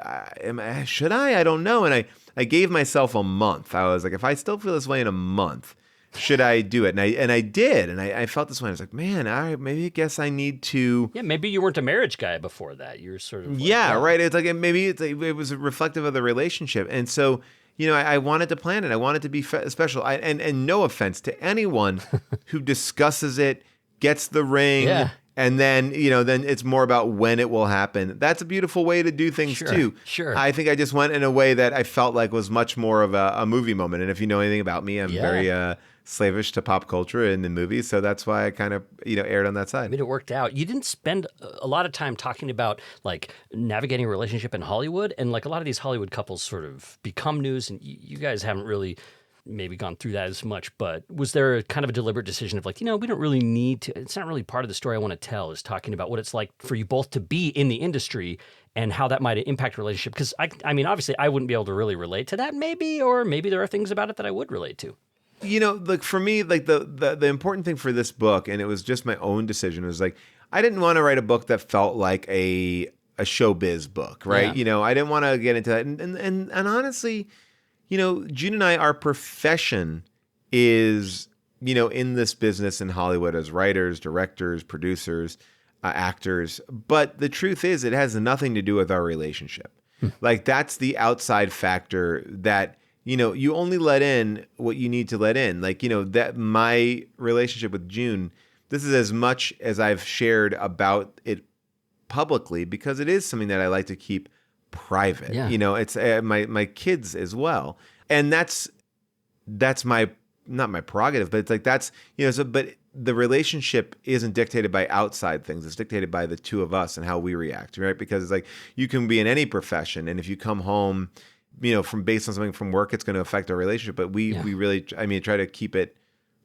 should I? I don't know. And I gave myself a month. I was like, if I still feel this way in a month, should I do it? And I did. And I felt this way. I was like, man, maybe I guess I need to. Yeah, maybe you weren't a marriage guy before that. You're sort of like, right. It's like maybe it was reflective of the relationship. And so, I wanted to plan it. I wanted to be special. And no offense to anyone who discusses it, gets the ring, And then, then it's more about when it will happen. That's a beautiful way to do things too. Sure. I think I just went in a way that I felt like was much more of a movie moment. And if you know anything about me, I'm very slavish to pop culture and the movies. So that's why I kind of, erred on that side. I mean, it worked out. You didn't spend a lot of time talking about like navigating a relationship in Hollywood. And like a lot of these Hollywood couples sort of become news, and you guys haven't really maybe gone through that as much, but was there a kind of a deliberate decision of like, we don't really need to, it's not really part of the story I want to tell, is talking about what it's like for you both to be in the industry and how that might impact a relationship? Because I mean, obviously I wouldn't be able to really relate to that maybe, or maybe there are things about it that I would relate to. Like for me, like the important thing for this book, and it was just my own decision, was like, I didn't want to write a book that felt like a showbiz book, right? Yeah. I didn't want to get into that. And honestly, June and I, our profession is, in this business in Hollywood as writers, directors, producers, actors. But the truth is, it has nothing to do with our relationship. Like, that's the outside factor that, you only let in what you need to let in. Like, that my relationship with June, this is as much as I've shared about it publicly, because it is something that I like to keep private. Yeah. It's my kids as well. And that's my, not my prerogative, but it's like, that's, but the relationship isn't dictated by outside things. It's dictated by the two of us and how we react, right? Because it's like, you can be in any profession, and if you come home, from based on something from work, it's going to affect our relationship. But we really, try to keep it,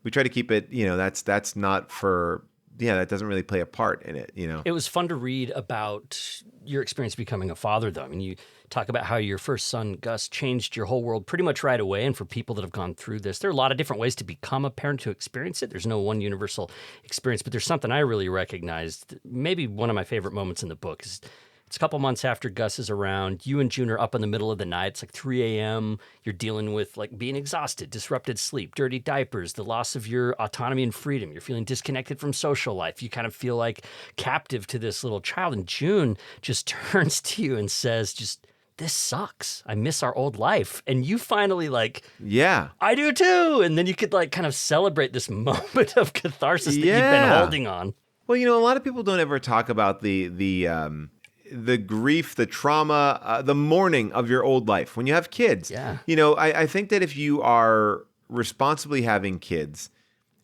that's not for, that doesn't really play a part in it, It was fun to read about your experience becoming a father, though. I mean, you talk about how your first son, Gus, changed your whole world pretty much right away. And for people that have gone through this, there are a lot of different ways to become a parent, to experience it. There's no one universal experience, but there's something I really recognized. Maybe one of my favorite moments in the book is it's a couple months after Gus is around. You and June are up in the middle of the night. It's like 3 a.m. You're dealing with like being exhausted, disrupted sleep, dirty diapers, the loss of your autonomy and freedom. You're feeling disconnected from social life. You kind of feel like captive to this little child. And June just turns to you and says, this sucks. I miss our old life. And you finally like, yeah, I do too. And then you could like kind of celebrate this moment of catharsis that you've been holding on. Well, a lot of people don't ever talk about the grief, the trauma, the mourning of your old life when you have kids. Yeah. I think that if you are responsibly having kids,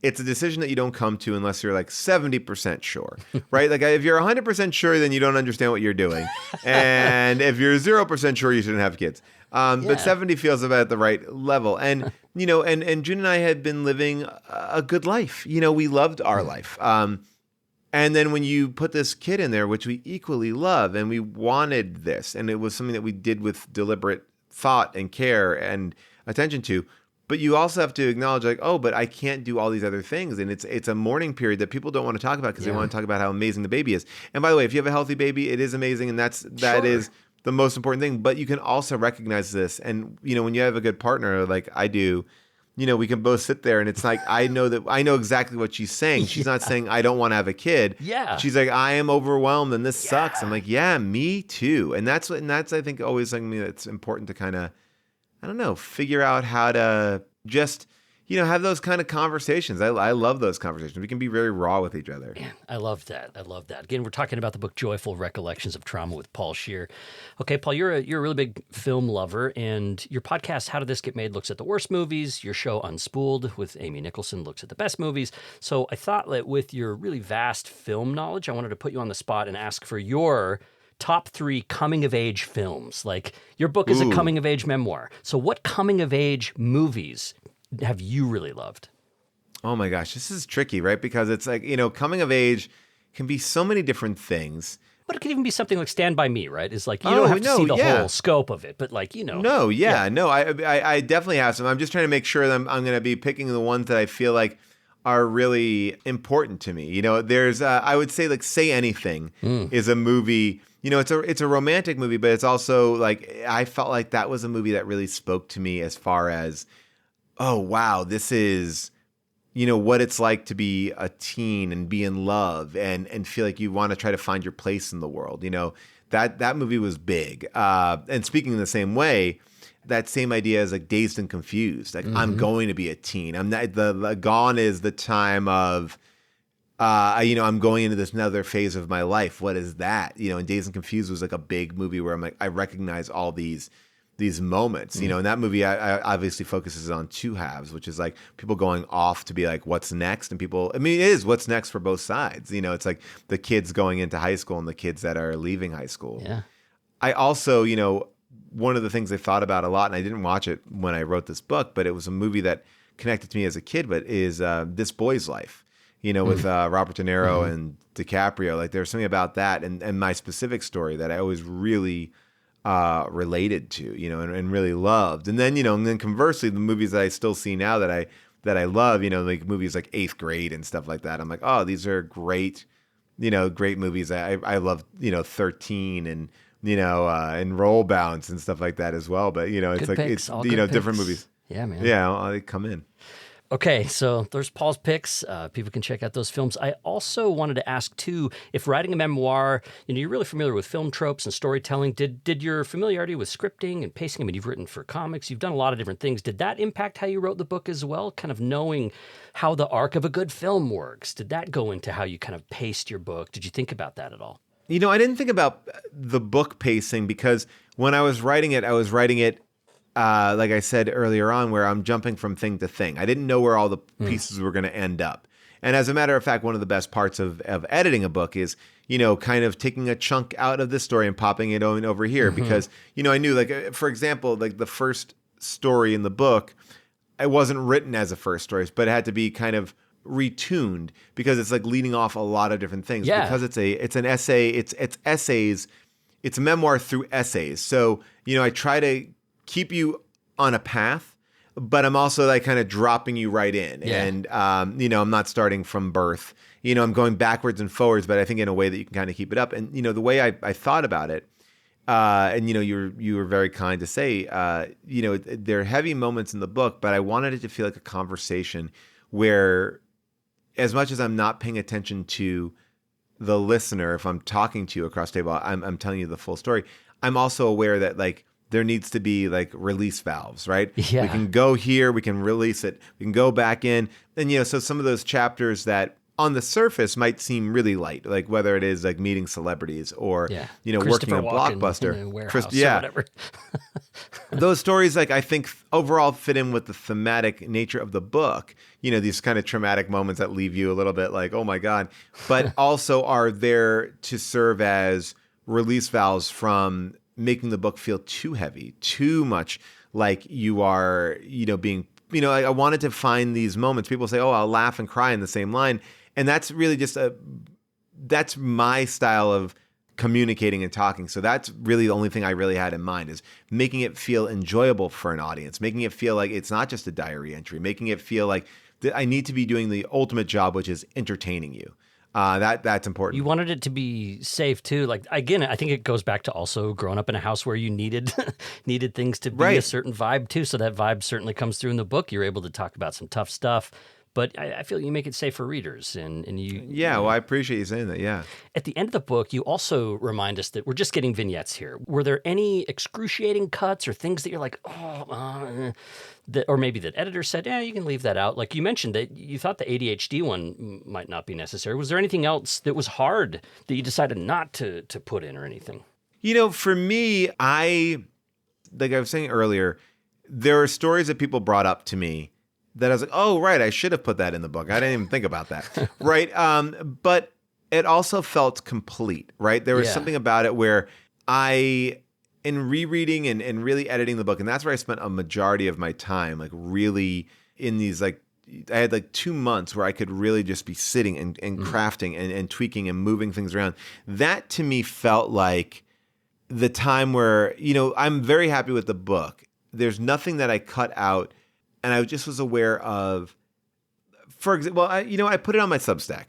it's a decision that you don't come to unless you're like 70% sure, right? Like if you're 100% sure, then you don't understand what you're doing. And if you're 0% sure, you shouldn't have kids. But 70 feels about the right level. And, and June and I had been living a good life. We loved our life. And then when you put this kid in there, which we equally love, and we wanted this, and it was something that we did with deliberate thought and care and attention to, but you also have to acknowledge like, oh, but I can't do all these other things. And it's a mourning period that people don't want to talk about because they want to talk about how amazing the baby is. And by the way, if you have a healthy baby, it is amazing. And that is the most important thing. But you can also recognize this. And, when you have a good partner, like I do, we can both sit there and it's like, I know exactly what she's saying. She's not saying I don't want to have a kid. Yeah. She's like, I am overwhelmed and this sucks. I'm like, yeah, me too. And that's I think always something that's important to kind of, I don't know, figure out how to just, have those kind of conversations. I love those conversations. We can be very raw with each other. Man, I love that. Again, we're talking about the book Joyful Recollections of Trauma with Paul Scheer. Okay, Paul, you're a really big film lover, and your podcast, How Did This Get Made, looks at the worst movies. Your show Unspooled with Amy Nicholson looks at the best movies. So I thought that with your really vast film knowledge, I wanted to put you on the spot and ask for your top 3 coming-of-age films. Like, your book is a coming-of-age memoir. So what coming-of-age movies have you really loved? Oh my gosh, this is tricky, right? Because it's like, coming of age can be so many different things. But it could even be something like Stand By Me, right? It's like, you don't have to see the whole scope of it, but like, No, I definitely have some. I'm just trying to make sure that I'm going to be picking the ones that I feel like are really important to me. There's, I would say like Say Anything is a movie. It's a romantic movie, but it's also like, I felt like that was a movie that really spoke to me as far as, oh, wow, this is, what it's like to be a teen and be in love and feel like you want to try to find your place in the world. That movie was big. And speaking in the same way, that same idea is like Dazed and Confused. Like, I'm going to be a teen. I'm not, the gone is the time of I'm going into this another phase of my life. What is that? And Dazed and Confused was like a big movie where I'm like, I recognize all these moments, and that movie I obviously focuses on two halves, which is like people going off to be like, what's next? And people, I mean, it is what's next for both sides. It's like the kids going into high school and the kids that are leaving high school. Yeah. I also, one of the things I thought about a lot, and I didn't watch it when I wrote this book, but it was a movie that connected to me as a kid, but is This Boy's Life, with Robert De Niro and DiCaprio. Like there's something about that and my specific story that I always really related to, and really loved. And then conversely, the movies that I still see now that I love, like movies like Eighth Grade and stuff like that. I'm like, oh, these are great, great movies. I love, 13 and Roll Bounce and stuff like that as well. But, it's Good like, picks, it's, all good different picks. movies. Yeah, man. Yeah, they come in. Okay, so there's Paul's picks. People can check out those films. I also wanted to ask, too, if writing a memoir, you're really familiar with film tropes and storytelling. Did your familiarity with scripting and pacing, I mean, you've written for comics, you've done a lot of different things. Did that impact how you wrote the book as well? Kind of knowing how the arc of a good film works. Did that go into how you kind of paced your book? Did you think about that at all? I didn't think about the book pacing because when I was writing it, like I said earlier on, where I'm jumping from thing to thing. I didn't know where all the pieces were going to end up. And as a matter of fact, one of the best parts of editing a book is, kind of taking a chunk out of this story and popping it over here. Because, I knew, like, for example, like the first story in the book, it wasn't written as a first story, but it had to be kind of retuned because it's like leading off a lot of different things. Yeah. Because it's an essay, it's essays, it's a memoir through essays. So, I try to keep you on a path, but I'm also like kind of dropping you right in. Yeah. And, I'm not starting from birth. I'm going backwards and forwards, but I think in a way that you can kind of keep it up. And, the way I thought about it, and, you were very kind to say, there are heavy moments in the book, but I wanted it to feel like a conversation where as much as I'm not paying attention to the listener, if I'm talking to you across the table, I'm telling you the full story. I'm also aware that like, there needs to be like release valves, right? Yeah. We can go here, we can release it, we can go back in. And, so some of those chapters that on the surface might seem really light, like whether it is like meeting celebrities or, working a blockbuster. In a warehouse or whatever. Those stories, like I think overall fit in with the thematic nature of the book, these kind of traumatic moments that leave you a little bit like, oh my God, but also are there to serve as release valves from making the book feel too heavy, too much like you are, being, I wanted to find these moments. People say, oh, I'll laugh and cry in the same line. And that's really just that's my style of communicating and talking. So that's really the only thing I really had in mind is making it feel enjoyable for an audience, making it feel like it's not just a diary entry, making it feel like that I need to be doing the ultimate job, which is entertaining you. That's important. You wanted it to be safe too. Like again, I think it goes back to also growing up in a house where you needed things to be a certain vibe too. So that vibe certainly comes through in the book. You're able to talk about some tough stuff, but I feel you make it safe for readers. And you. Yeah, well, I appreciate you saying that. Yeah. At the end of the book, you also remind us that we're just getting vignettes here. Were there any excruciating cuts or things that you're like, or maybe that editor said, yeah, you can leave that out? Like you mentioned that you thought the ADHD one might not be necessary. Was there anything else that was hard that you decided not to put in or anything? For me, like I was saying earlier, there are stories that people brought up to me that I was like, oh, right, I should have put that in the book. I didn't even think about that. Right. But it also felt complete, right? There was something about it where in rereading and really editing the book, and that's where I spent a majority of my time, like really in these, like, I had like 2 months where I could really just be sitting and crafting and tweaking and moving things around. That to me felt like the time where, I'm very happy with the book. There's nothing that I cut out. And I just was aware of, for example, I put it on my Substack.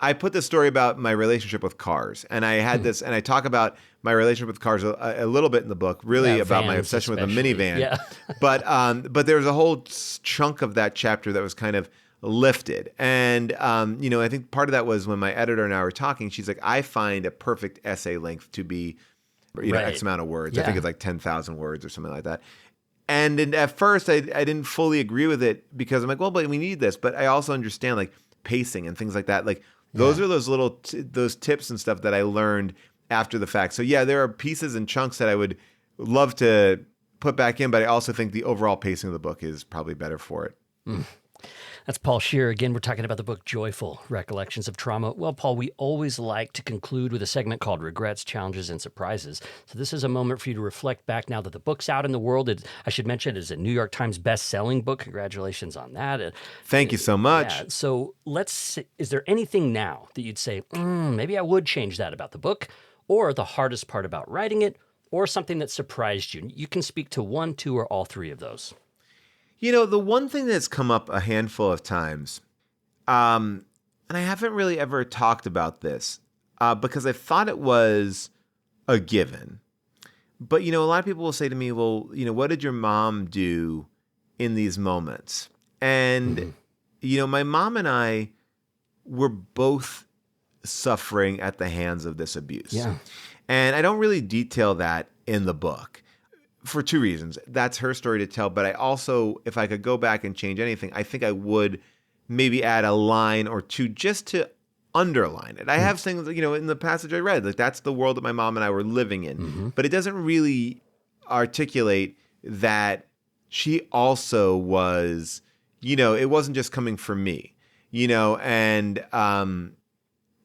I put this story about my relationship with cars. And I had this, and I talk about my relationship with cars a little bit in the book, really about my obsession with a minivan. Yeah. But there was a whole chunk of that chapter that was kind of lifted. And, I think part of that was when my editor and I were talking, she's like, I find a perfect essay length to be, X amount of words. I think it's like 10,000 words or something like that. And at first, I didn't fully agree with it because I'm like, well, but we need this. But I also understand like pacing and things like that. Like Those are those little those tips and stuff that I learned after the fact. So yeah, there are pieces and chunks that I would love to put back in, but I also think the overall pacing of the book is probably better for it. That's Paul Scheer. Again, we're talking about the book Joyful Recollections of Trauma. Well, Paul, we always like to conclude with a segment called Regrets, Challenges, and Surprises. So this is a moment for you to reflect back now that the book's out in the world. I should mention it is a New York Times best-selling book. Congratulations on that. Thank you so much. Yeah, so is there anything now that you'd say, maybe I would change that about the book, or the hardest part about writing it, or something that surprised you? You can speak to one, two, or all three of those. The one thing that's come up a handful of times, and I haven't really ever talked about this because I thought it was a given. But, a lot of people will say to me, well, what did your mom do in these moments? And, my mom and I were both suffering at the hands of this abuse. Yeah. And I don't really detail that in the book. For two reasons. That's her story to tell, but I also, if I could go back and change anything, I think I would maybe add a line or two just to underline it. I have things, in the passage I read, like that's the world that my mom and I were living in, but it doesn't really articulate that she also was, it wasn't just coming from me, and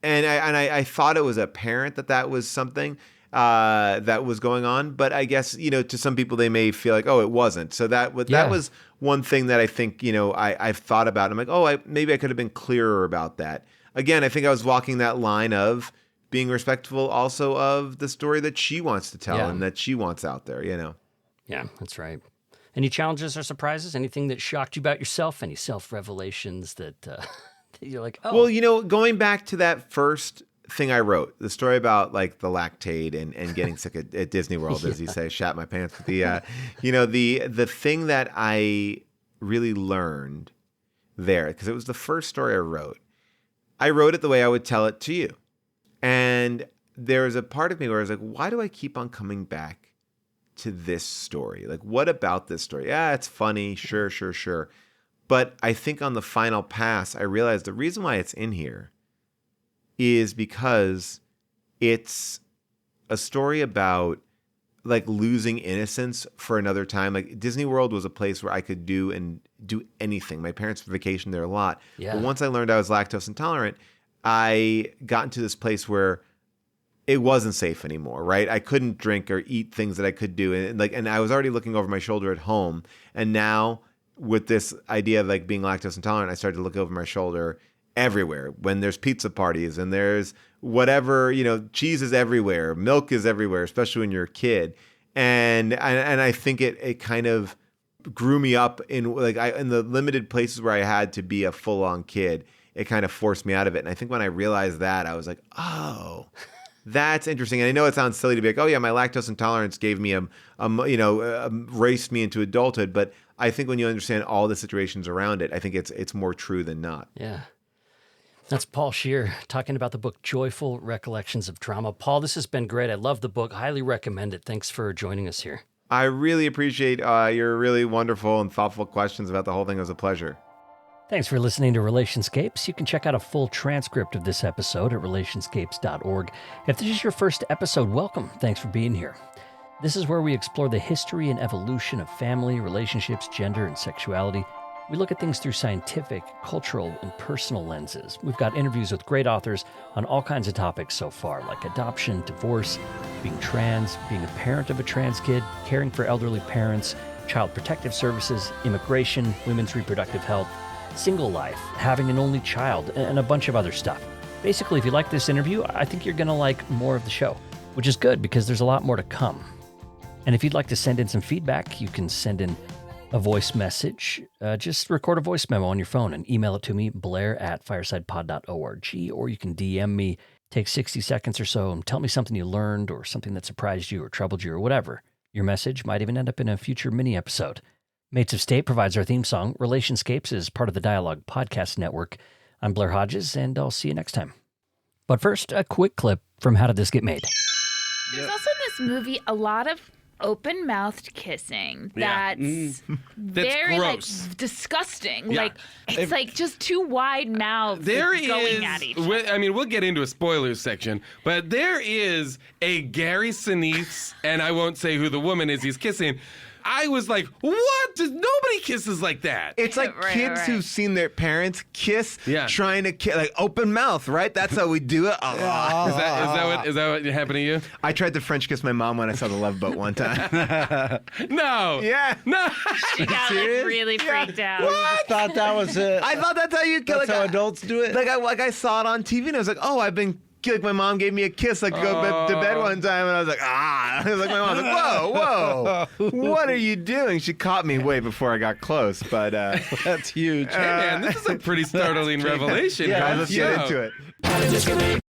I thought it was apparent that was something that was going on, but I guess to some people they may feel like, oh, it wasn't. So that was one thing that I think I've thought about. I'm like, maybe I could have been clearer about that. Again, I think I was walking that line of being respectful also of the story that she wants to tell and that she wants out there. Yeah, that's right. Any challenges or surprises? Anything that shocked you about yourself? Any self-revelations that you're like, oh, well, going back to that first thing I wrote, the story about like the lactate and getting sick at Disney World, as you say, shat my pants. But the thing that I really learned there, because it was the first story I wrote it the way I would tell it to you. And there was a part of me where I was like, why do I keep on coming back to this story? Like, what about this story? Yeah, it's funny. Sure. But I think on the final pass, I realized the reason why it's in here is because it's a story about like losing innocence for another time. Like Disney World was a place where I could do anything. My parents vacationed there a lot. Yeah. But once I learned I was lactose intolerant, I got into this place where it wasn't safe anymore, right? I couldn't drink or eat things that I could do. And I was already looking over my shoulder at home. And now with this idea of like being lactose intolerant, I started to look over my shoulder everywhere when there's pizza parties and there's whatever, cheese is everywhere, milk is everywhere, especially when you're a kid. And I think it kind of grew me up in the limited places where I had to be a full-on kid. It kind of forced me out of it. And I think when I realized that, I was like, oh, that's interesting. And I know it sounds silly to be like, oh yeah, my lactose intolerance gave me raced me into adulthood. But I think when you understand all the situations around it, I think it's more true than not. Yeah. That's Paul Scheer talking about the book Joyful Recollections of Trauma. Paul, this has been great. I love the book. Highly recommend it. Thanks for joining us here. I really appreciate your really wonderful and thoughtful questions about the whole thing. It was a pleasure. Thanks for listening to Relationscapes. You can check out a full transcript of this episode at relationscapes.org. If this is your first episode, welcome. Thanks for being here. This is where we explore the history and evolution of family, relationships, gender, and sexuality. We look at things through scientific, cultural, and personal lenses. We've got interviews with great authors on all kinds of topics so far, like adoption, divorce, being trans, being a parent of a trans kid, caring for elderly parents, child protective services, immigration, women's reproductive health, single life, having an only child, and a bunch of other stuff. Basically, if you like this interview, I think you're going to like more of the show, which is good because there's a lot more to come. And if you'd like to send in some feedback, you can send in a voice message. Just record a voice memo on your phone and email it to me, blair@firesidepod.org, or you can DM me. Take 60 seconds or so and tell me something you learned or something that surprised you or troubled you or whatever. Your message might even end up in a future mini episode. Mates of State provides our theme song. Relationscapes is part of the Dialogue Podcast Network. I'm Blair Hodges, and I'll see you next time. But first, a quick clip from How Did This Get Made? There's also in this movie a lot of open-mouthed kissing. That's very gross. like disgusting. Yeah. Like it's like just two wide mouths going at each other. I mean, we'll get into a spoilers section, but there is a Gary Sinise, and I won't say who the woman is he's kissing. I was like, what? Nobody kisses like that. It's like kids who've seen their parents kiss, trying to kiss, like open mouth, right? That's how we do it. Is that what happened to you? I tried to French kiss my mom when I saw The Love Boat one time. No. Yeah. No. She got like really freaked out. What? I thought that was it. I thought that's how you kill. That's how adults do it. Like I saw it on TV and I was like, oh, I've been. Like my mom gave me a kiss like go to bed one time and I was like I was like my mom was like whoa what are you doing? She caught me way before I got close, but that's huge. Hey man, this is a pretty startling revelation. Yeah, let's get into it.